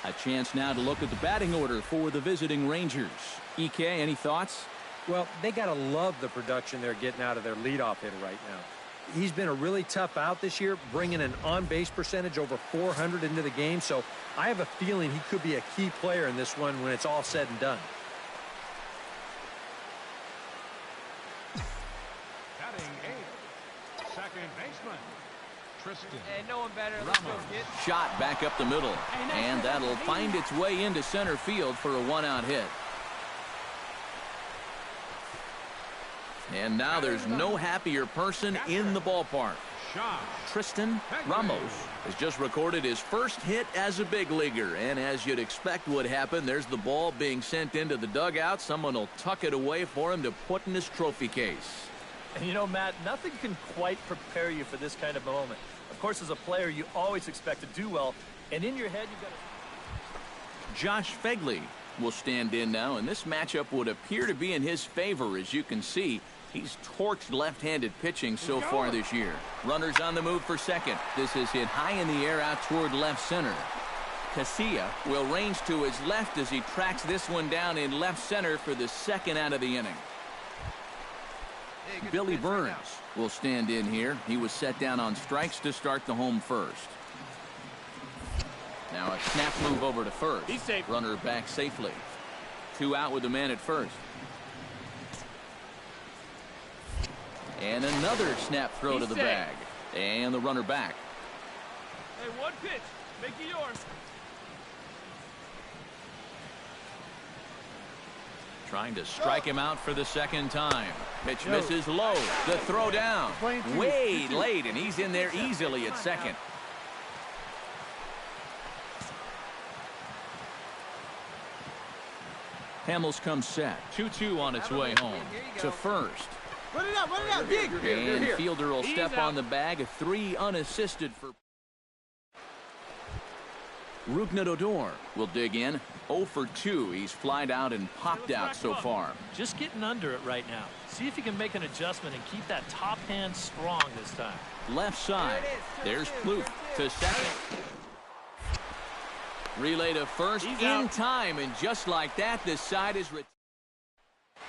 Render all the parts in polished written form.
A chance now to look at the batting order for the visiting Rangers. EK, any thoughts? Well, they got to love the production they're getting out of their leadoff hitter right now. He's been a really tough out this year, bringing an on-base percentage over 400 into the game, so I have a feeling he could be a key player in this one when it's all said and done. Batting eighth, second baseman, Tristan. Hey, no one better. Let's go get. Shot back up the middle, and that'll find its way into center field for a one-out hit. And now there's no happier person in the ballpark. Tristan Ramos has just recorded his first hit as a big leaguer, and as you'd expect would happen, there's the ball being sent into the dugout. Someone will tuck it away for him to put in his trophy case. And you know, Matt, nothing can quite prepare you for this kind of moment. Of course, as a player, you always expect to do well, and in your head, you've got to... Josh Fegley will stand in now, and this matchup would appear to be in his favor. As you can see, he's torched left-handed pitching so far this year. Runners on the move for second. This is hit high in the air out toward left center. Casilla will range to his left as he tracks this one down in left center for the second out of the inning. Billy Burns will stand in here. He was set down on strikes to start the home first. Now a snap move over to first. He's safe. Runner back safely. 2 out with the man at first. And another snap throw to the bag. And the runner back. Hey, one pitch. Make it yours. Trying to strike him out for the second time. Pitch misses low. The throw down. Way late, and he's in there easily at second. Hamels comes set. 2-2 on its way home. To first. Run it out, dig. And fielder will step on the bag. 3 unassisted for Rougned Odor will dig in. 0 for 2. He's flied out and popped out so far. Just getting under it right now. See if you can make an adjustment and keep that top hand strong this time. Left side. There's Plouffe to second. Relay to first in time, and just like that, this side is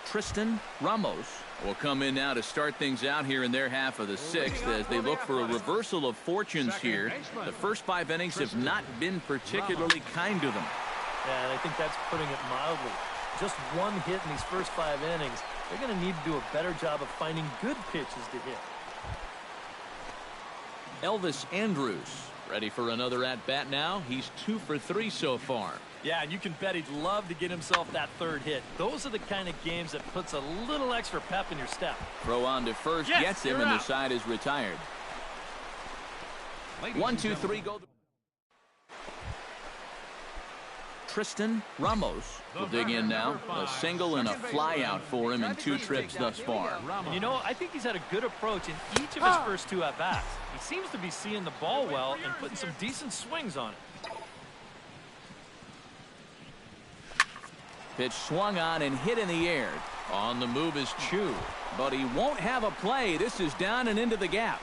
Tristan Ramos will come in now to start things out here in their half of the 6th as they look for a reversal of fortunes here. The first 5 innings have not been particularly kind to them. Yeah, and I think that's putting it mildly. Just 1 hit in these first 5 innings. They're going to need to do a better job of finding good pitches to hit. Elvis Andrus ready for another at-bat now. He's 2 for 3 so far. Yeah, and you can bet he'd love to get himself that 3rd hit. Those are the kind of games that puts a little extra pep in your step. Throw on to first, gets him, and the side is retired. 1, 2, 3, go. Tristan Ramos will dig in now. A single and a fly out for him in 2 trips thus far. And you know, I think he's had a good approach in each of his first 2 at-bats. He seems to be seeing the ball well and putting some decent swings on it. Pitch swung on and hit in the air. On the move is Chu, but he won't have a play. This is down and into the gap.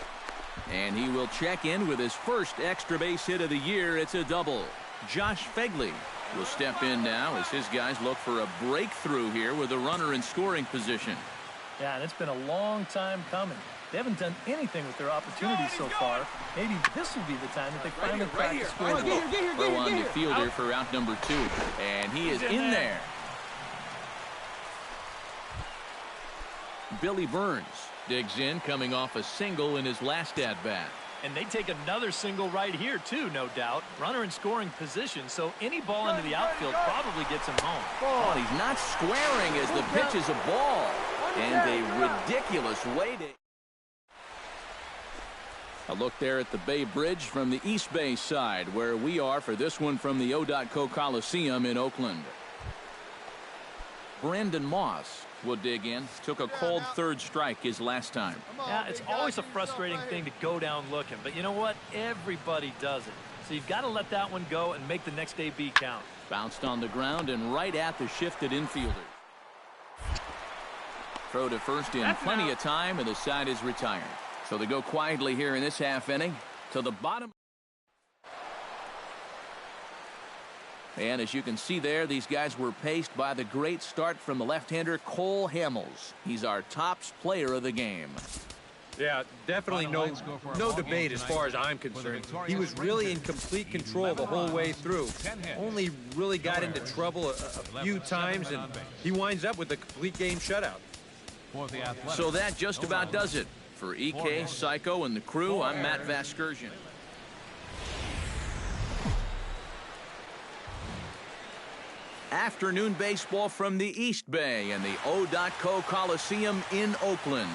And he will check in with his first extra base hit of the year. It's a double. Josh Fegley will step in now as his guys look for a breakthrough here with a runner in scoring position. Yeah, and it's been a long time coming. They haven't done anything with their opportunities so far. Maybe this will be the time that they finally crack the score. Throw on the fielder for out number 2. And he is in there. Billy Burns digs in, coming off a single in his last at-bat. And they take another single right here, too, no doubt. Runner in scoring position, so any ball into the outfield probably gets him home. Oh, and he's not squaring as the pitch is a ball. And a ridiculous way to... A look there at the Bay Bridge from the East Bay side, where we are for this one from the O.Co Coliseum in Oakland. Brandon Moss will dig in. Took a cold 3rd strike his last time. Yeah, it's always a frustrating thing to go down looking, but you know what? Everybody does it. So you've got to let that one go and make the next AB count. Bounced on the ground and right at the shifted infielder. Throw to first in plenty of time, and the side is retired. So they go quietly here in this half inning to the bottom. And as you can see there, these guys were paced by the great start from the left-hander Cole Hamels. He's our tops player of the game. Yeah, definitely no debate as far as I'm concerned. He was really in complete control the whole way through. Only really got into trouble a few times, and he winds up with a complete game shutout. So that just about does it. For EK, Psycho, and the crew, I'm Matt Vasgersian. Afternoon baseball from the East Bay and the O.Co Coliseum in Oakland.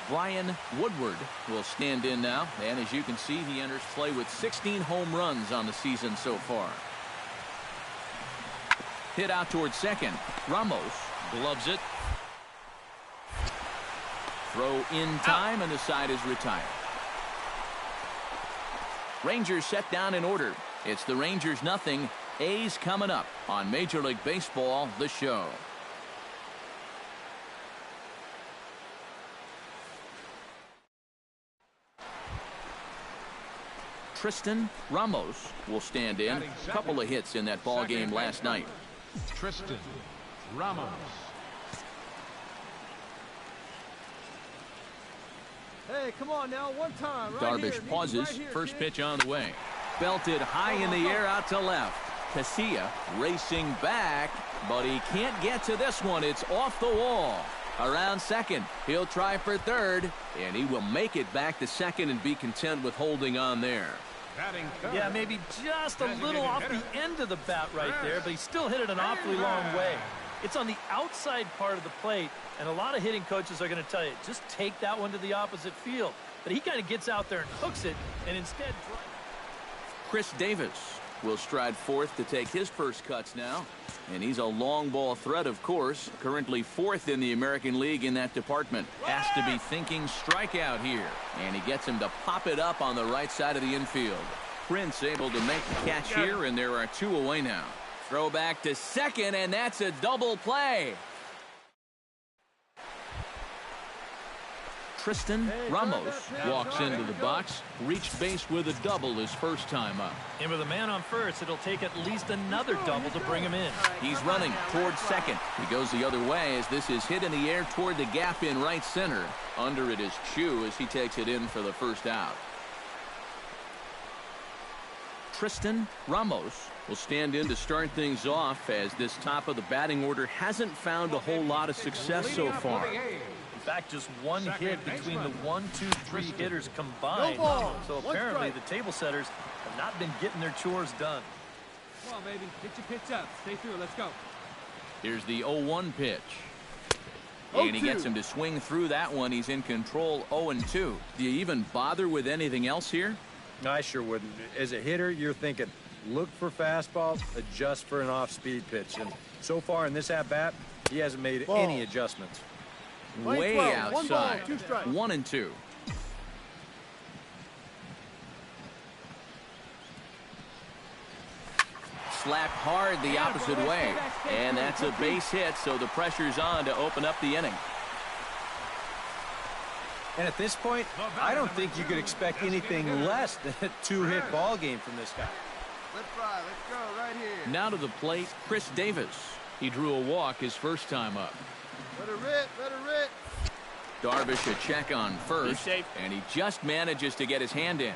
Brian Woodward will stand in now, and as you can see, he enters play with 16 home runs on the season so far. Hit out towards second. Ramos gloves it. Throw in time, and the side is retired. Rangers set down in order. It's the Rangers nothing. A's coming up on Major League Baseball, the show. Tristan Ramos will stand in. A couple of hits in that ball game last night. Tristan Ramos. Hey, come on now, one time. Right Darvish here, pauses. right here, First kid. pitch on the way. Belted high in the air out to left. Casilla racing back, but he can't get to this one. It's off the wall. Around second. He'll try for third, and he will make it back to second and be content with holding on there. Yeah, maybe just a little off the end of the bat right there, but he still hit it an awfully long way. It's on the outside part of the plate, and a lot of hitting coaches are going to tell you, just take that one to the opposite field. But he kind of gets out there and hooks it, and instead... Chris Davis will stride fourth to take his first cuts now. And he's a long ball threat, of course. Currently fourth in the American League in that department. Has to be thinking strikeout here. And he gets him to pop it up on the right side of the infield. Prince able to make the catch here, and there are two away now. Throw back to second, and that's a double play. Tristan Ramos walks into the box, reached base with a double his first time up. And with a man on first, it'll take at least another double to bring him in. He's running towards second. He goes the other way as this is hit in the air toward the gap in right center. Under it is Chu as he takes it in for the first out. Tristan Ramos will stand in to start things off as this top of the batting order hasn't found a whole lot of success so far. In fact, just one hit between the 1, 2, 3 hitters combined. So apparently the table setters have not been getting their chores done. Come on, baby. Get your pitch up. Stay through. Let's go. Here's the 0-1 pitch. And he gets him to swing through that one. He's in control 0-2. Do you even bother with anything else here? I sure wouldn't. As a hitter, you're thinking, look for fastballs, adjust for an off-speed pitch. And so far in this at-bat, he hasn't made any adjustments. Way outside. 1-2. Slapped hard the opposite way. And that's a base hit, so the pressure's on to open up the inning. And at this point, I don't think you could expect anything less than a two-hit ball game from this guy. Let's fly. Let's go right here. Now to the plate, Chris Davis. He drew a walk his first time up. Let her rip. Let her rip. Darvish a check on first, and he just manages to get his hand in.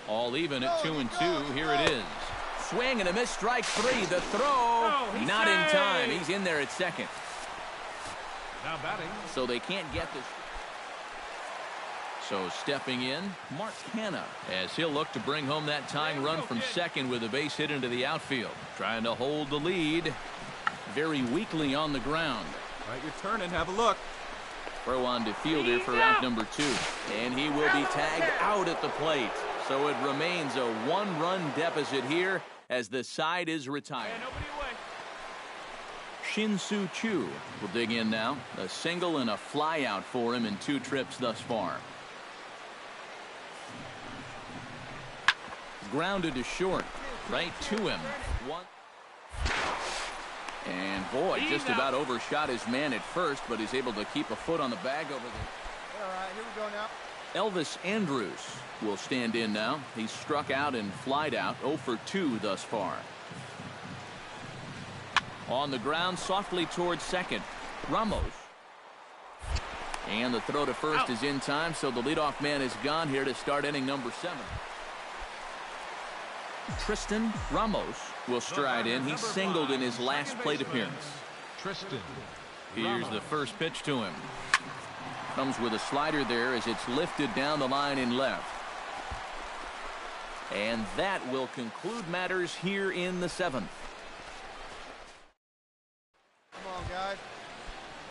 All even at 2-2. Here it is. Swing and a miss, strike three. The throw, not in time. He's in there at second. Now batting. So they can't get this. So stepping in, Mark Hanna, as he'll look to bring home that tying run from second with a base hit into the outfield. Trying to hold the lead. Very weakly on the ground. Right, your turn and have a look. Throw on to fielder for out number 2. And he will be tagged out at the plate. So it remains a one-run deficit here as the side is retired. Shin-Soo Choo will dig in now. A single and a fly out for him in 2 trips thus far. Grounded to short. Right to him. One. And boy, just about overshot his man at first, but he's able to keep a foot on the bag over there. right. Here we go now. Elvis Andrews will stand in now. He's struck out and flied out, 0 for 2 thus far. On the ground, softly towards second. Ramos. And the throw to first is in time, so the leadoff man is gone here to start inning number 7. Tristan Ramos will stride in. He singled in his last plate appearance. Tristan. Here's the first pitch to him. Comes with a slider there as it's lifted down the line in left. And that will conclude matters here in the 7th. Come on, guys.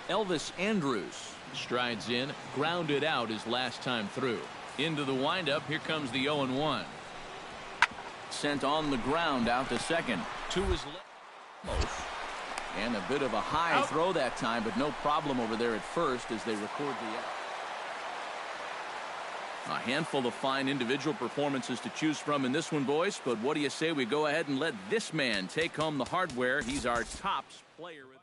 Elvis Andrews strides in, grounded out his last time through. Into the windup, here comes the 0-1. Sent on the ground out to second. To his left. And a bit of a high throw that time, but no problem over there at first as they record the A handful of fine individual performances to choose from in this one, boys. But what do you say we go ahead and let this man take home the hardware? He's our tops player of the game.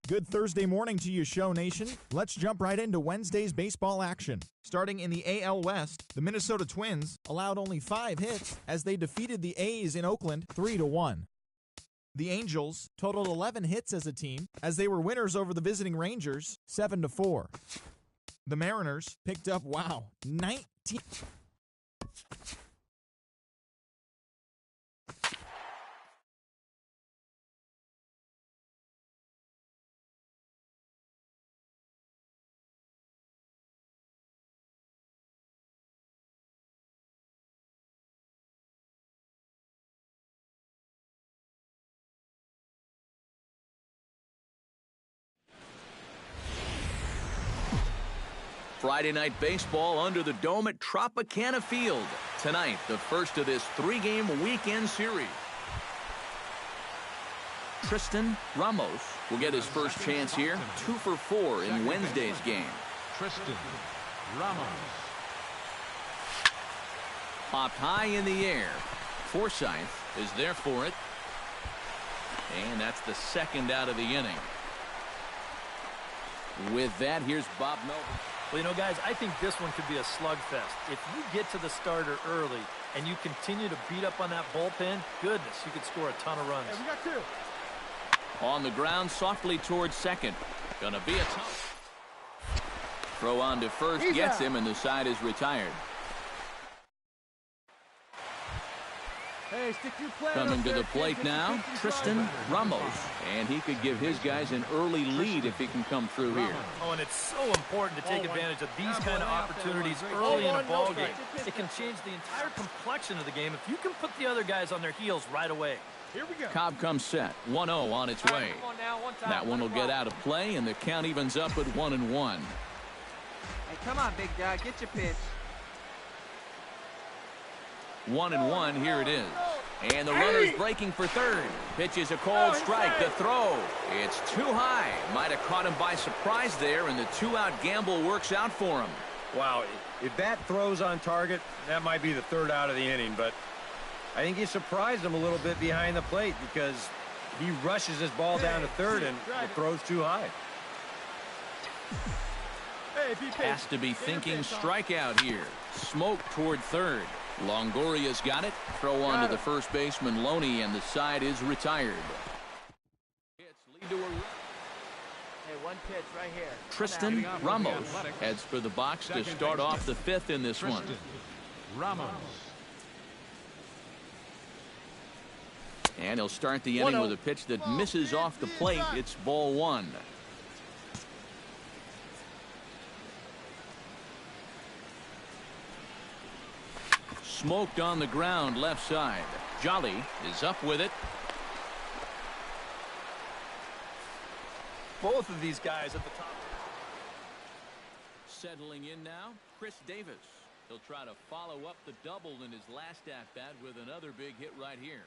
Good Thursday morning to you, Show Nation. Let's jump right into Wednesday's baseball action. Starting in the AL West, the Minnesota Twins allowed only 5 hits as they defeated the A's in Oakland 3-1. The Angels totaled 11 hits as a team as they were winners over the visiting Rangers 7-4. The Mariners picked up, 19. Friday night baseball under the dome at Tropicana Field. Tonight, the first of this 3-game weekend series. Tristan Ramos will get his first chance here. 2 for 4 in Wednesday's game. Tristan Ramos. Popped high in the air. Forsythe is there for it. And that's the second out of the inning. With that, here's Bob Melvin. Well, you know, guys, I think this one could be a slugfest. If you get to the starter early and you continue to beat up on that bullpen, goodness, you could score a ton of runs. Hey, we got 2. On the ground, softly towards second. Gonna be a tough. Throw on to first, gets him, and the side is retired. Hey, stick your plan Coming up to there, the plate kid. now, Tristan Ramos. And he could give his guys an early lead if he can come through here. Oh, and it's so important to take advantage of these kind of opportunities early in a ball game. It can change the entire complexion of the game if you can put the other guys on their heels right away. Here we go. Cobb comes set. 1-0 on its way. Come on now, one time. That one will get out of play, and the count evens up at 1-1. Hey, come on, big guy. Get your pitch. 1-1, here it is. And the runner's breaking for third. Pitch is a cold strike. The throw. It's too high. Might have caught him by surprise there, and the two-out gamble works out for him. Wow, if that throws on target, that might be the third out of the inning, but I think he surprised him a little bit behind the plate because he rushes his ball down to third and the throw's too high. Has to be thinking strikeout here. Smoke toward third. Longoria's got it. Throw on to the first baseman, Loney, and the side is retired. Lead to a Hey, one pitch right here. Tristan Ramos heads for the box to start off the fifth in this one. Tristan Ramos. And he'll start the inning with a pitch that misses off the plate. It's ball one. Smoked on the ground left side. Jolly is up with it. Both of these guys at the top. Settling in now, Chris Davis. He'll try to follow up the double in his last at-bat with another big hit right here.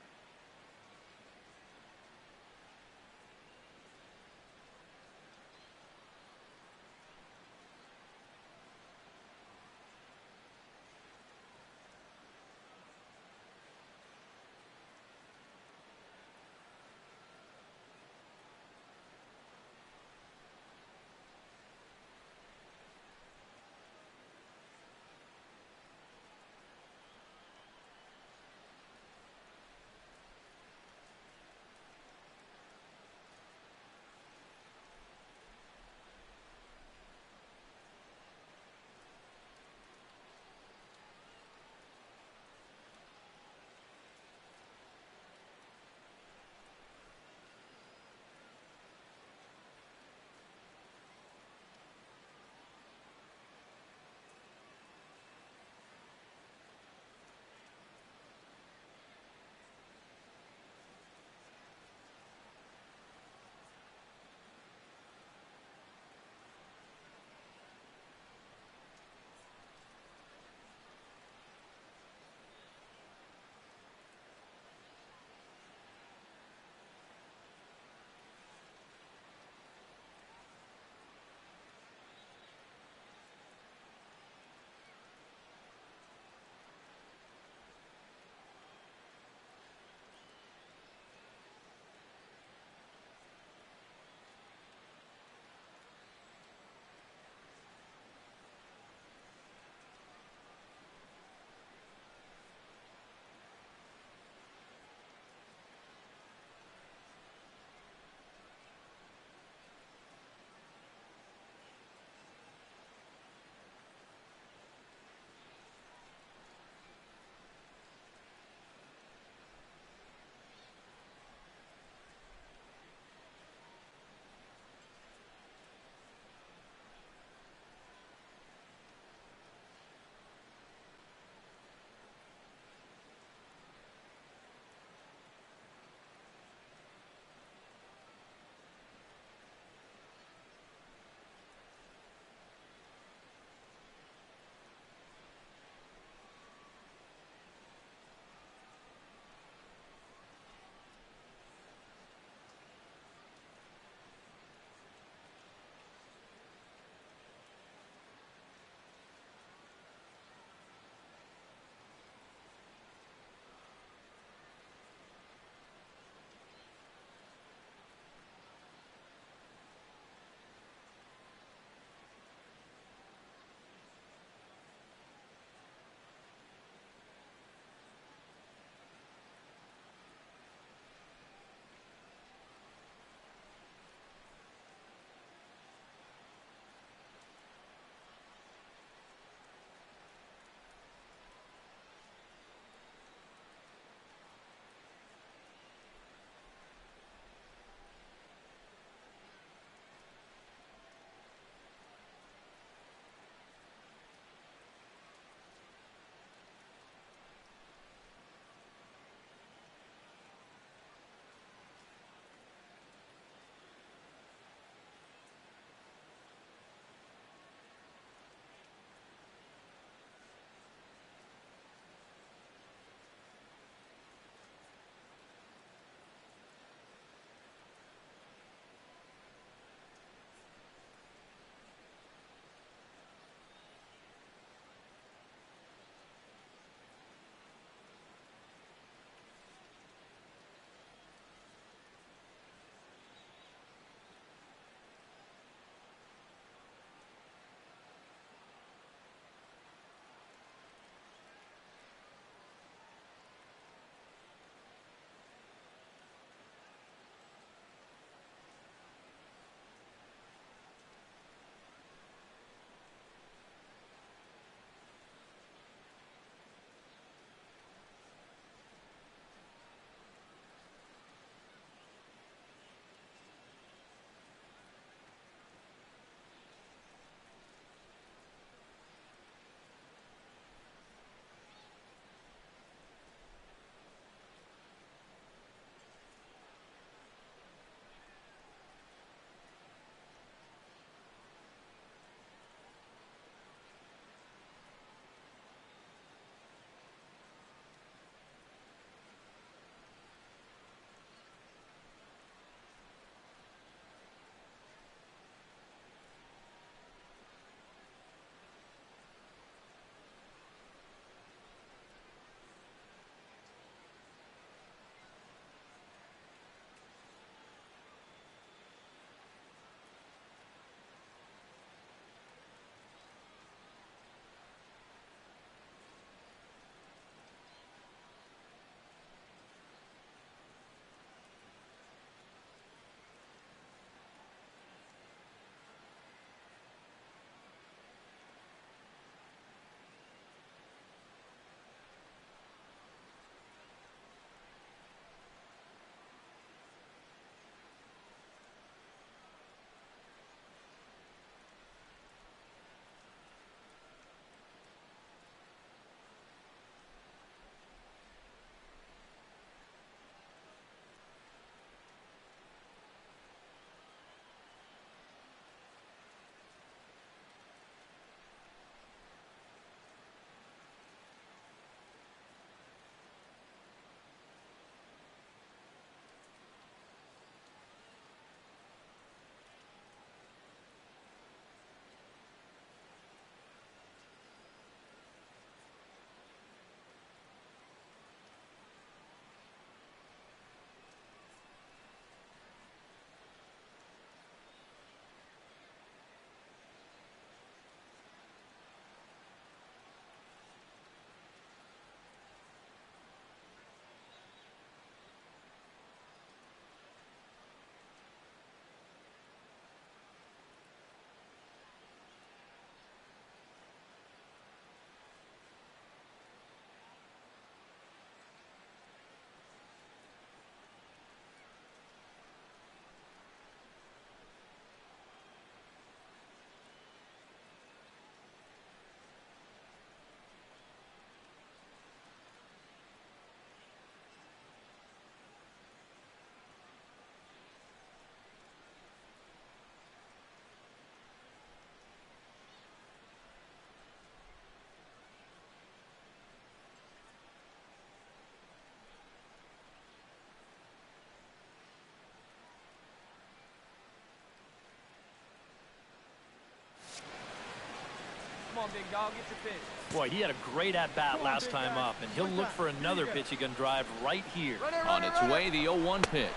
on, big dog. Get your pitch. Boy, he had a great at-bat last time up, and he'll look for another pitch he can drive right here. On its way, the 0-1 pitch.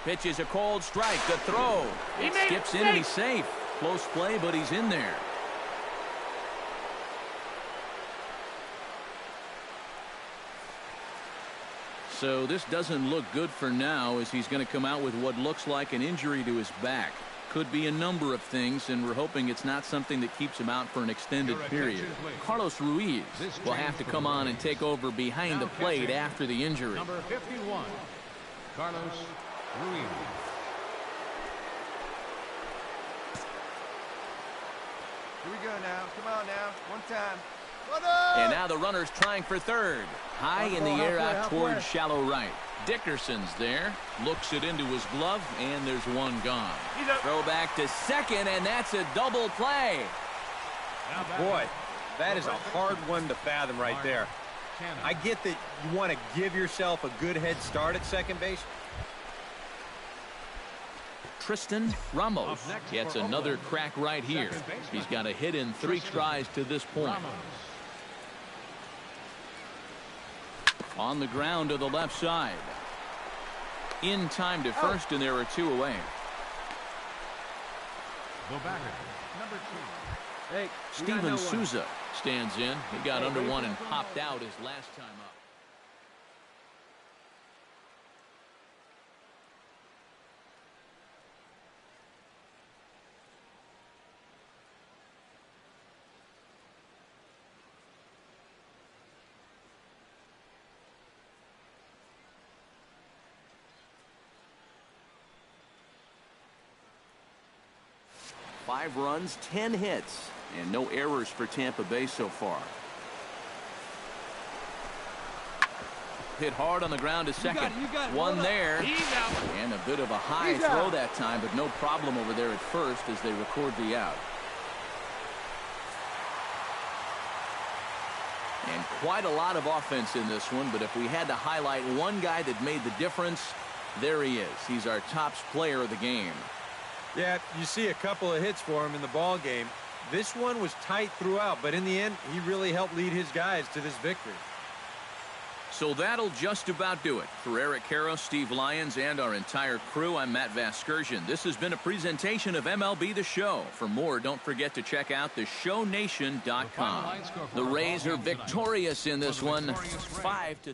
Pitch is a cold strike. The throw. It skips in and he's safe. Close play, but he's in there. So this doesn't look good for now, as he's going to come out with what looks like an injury to his back. Could be a number of things, and we're hoping it's not something that keeps him out for an extended period. Carlos Ruiz will have to come on and take over behind the plate after the injury. Number 51, Carlos Ruiz. Here we go now. Come on now. One time. And now the runner's trying for third. High in the air out towards shallow right. Dickerson's there. Looks it into his glove, and there's one gone. Throw back to second, and that's a double play. Boy, that is a hard one to fathom right there. I get that you want to give yourself a good head start at second base. Tristan Ramos gets another crack right here. He's got a hit in 3 tries to this point. On the ground to the left side. In time to first, and there are 2 away. The batter, number 2. Hey, Steven Souza stands in. He got under one and popped out his last time up. Five runs, 10 hits, and no errors for Tampa Bay so far. Hit hard on the ground to second. One there. And a bit of a high throw that time, but no problem over there at first as they record the out. And quite a lot of offense in this one, but if we had to highlight one guy that made the difference, there he is. He's our top player of the game. Yeah, you see a couple of hits for him in the ball game. This one was tight throughout, but in the end, he really helped lead his guys to this victory. So that'll just about do it. For Eric Karros, Steve Lyons, and our entire crew, I'm Matt Vasgersian. This has been a presentation of MLB The Show. For more, don't forget to check out theshownation.com. The Rays are victorious in this one, 5-3.